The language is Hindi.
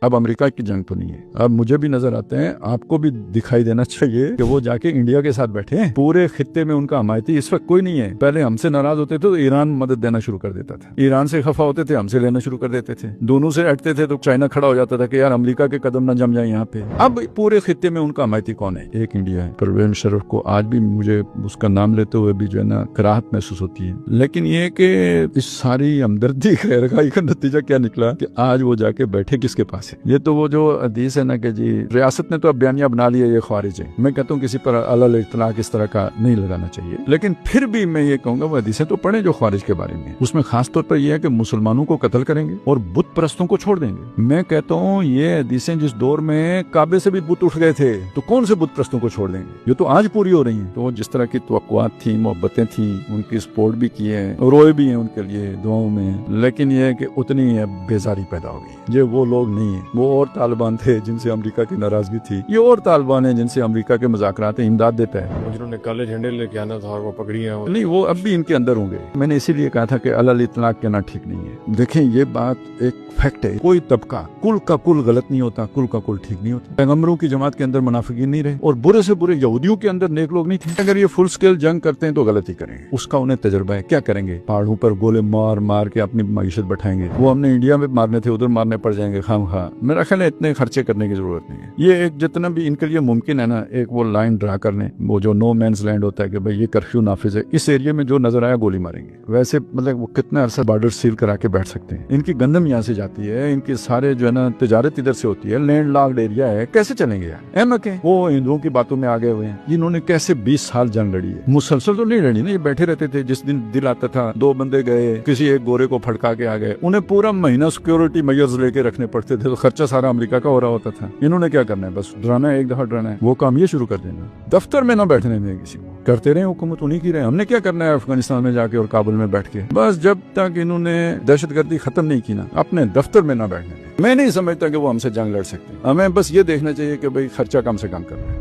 अब अमेरिका की जंग तो नहीं है। अब मुझे भी नजर आते हैं, आपको भी दिखाई देना चाहिए कि वो जाके इंडिया के साथ बैठे हैं। पूरे खित्ते में उनका हमायती इस वक्त कोई नहीं है। पहले हमसे नाराज होते थे तो ईरान मदद देना शुरू कर देता था, ईरान से खफा होते थे हमसे लेना शुरू कर देते थे, दोनों से अटते थे तो चाइना खड़ा हो जाता था कि यार अमेरिका के कदम न जम जाए यहाँ पे। अब पूरे खित्ते में उनका हमायती कौन है? एक इंडिया है। परवेज मुशर्रफ को आज भी मुझे उसका नाम लेते हुए भी जो है ना कराहत महसूस होती है। लेकिन ये कि इस सारी हमदर्दी खैरखाई का नतीजा क्या निकला कि आज वो जाके बैठे किसके पास है? ये तो वो जो हदीस है ना कि जी रियासत ने तो अब बयानिया बना लिया ये ख्वारिज है। मैं कहता हूँ किसी पर अलल इत्तलाक इस तरह का नहीं लगाना चाहिए, लेकिन फिर भी मैं ये कहूंगा वो हदीसें तो पढ़े जो ख्वारिज के बारे में। उसमें खास तौर पर यह है कि मुसलमानों को कत्ल करेंगे और बुत परस्तों को छोड़ देंगे। मैं कहता हूँ ये हदीसें जिस दौर में काबे से भी बुत उठ गए थे तो कौन से बुत परस्तों को छोड़ देंगे? ये तो आज पूरी हो रही है। तो जिस तरह की तवक्कुआत थी, मोहब्बतें थी, उनकी सपोर्ट भी की है, रोए भी हैं उनके लिए दुआओं में, लेकिन यह है कि उतनी बेजारी पैदा हो गई। ये वो लोग नहीं है। वो और तालिबान थे जिनसे अमेरिका की नाराजगी थी, ये और तालिबान है जिनसे अमेरिका के मुज़ाकरात इमदाद देता है। जिन्होंने काले झंडे लेके आना था और वो पकड़ियां नहीं, वो अब भी इनके अंदर होंगे। मैंने इसीलिए कहा था कि अलल इत्तलाक कहना ठीक नहीं है। देखें ये बात एक फैक्ट है, कोई तबका कुल का कुल गलत नहीं होता, कुल का कुल ठीक नहीं होता। पैगंबरों की जमात के अंदर मुनाफिकीन नहीं रहे और बुरे से बुरे यहूदियों के अंदर नेक लोग नहीं थे। अगर ये फुल स्केल जंग करते हैं तो गलती करेंगे, उसका उन्हें तजर्बा है। क्या करेंगे? पहाड़ों पर गोले मार मार के अपनी मईशत बैठाएंगे। वो हमने इंडिया में मारने थे, उधर मारने पड़ जाएंगे खामखा। मेरा ख्याल है इतने खर्चे करने की जरूरत नहीं है। ये एक जितना भी इनके लिए मुमकिन है ना, एक वो लाइन ड्रा करने, वो जो नो मैंस लैंड होता है कि भाई ये कर्फ्यू नाफिज है, इस एरिया में जो नजर आया गोली मारेंगे। वैसे मतलब वो कितना अरसा बॉर्डर सील करा के बैठ सकते हैं? इनकी गंदम यहाँ से जाती है, इनके सारे जो है ना तिजारत इधर से होती है, लैंड लॉक्ड एरिया है, कैसे चलेंगे यार? अहमक है वो, हिंदुओं की बातों में आ गए हुए हैं। इन्होंने कैसे 20 साल जंग लड़ी है? मुसलसल तो नहीं लड़ी ना, ये बैठे रहते थे। जिस दिन दिल आता था 2 बंदे गए, किसी एक गोरे को फड़का के आ गए, उन्हें पूरा महीना सिक्योरिटी मेजर्स लेके रखने पड़ते थे, तो खर्चा सारा अमेरिका का हो रहा होता था। इन्होंने क्या करना है? बस डराना है, एक दफा डराना है। वो काम ये शुरू कर देना, दफ्तर में ना बैठने दें किसी को, करते रहे हुकूमत उन्हीं की रहे। हमने क्या करना है अफगानिस्तान में जाके और काबुल में बैठ के? बस जब तक इन्होंने दहशतगर्दी खत्म नहीं की ना, अपने दफ्तर में ना बैठने दें। मैं नहीं समझता कि वो हमसे जंग लड़ सकते। हमें बस ये देखना चाहिए कि भाई खर्चा कम से कम करना है।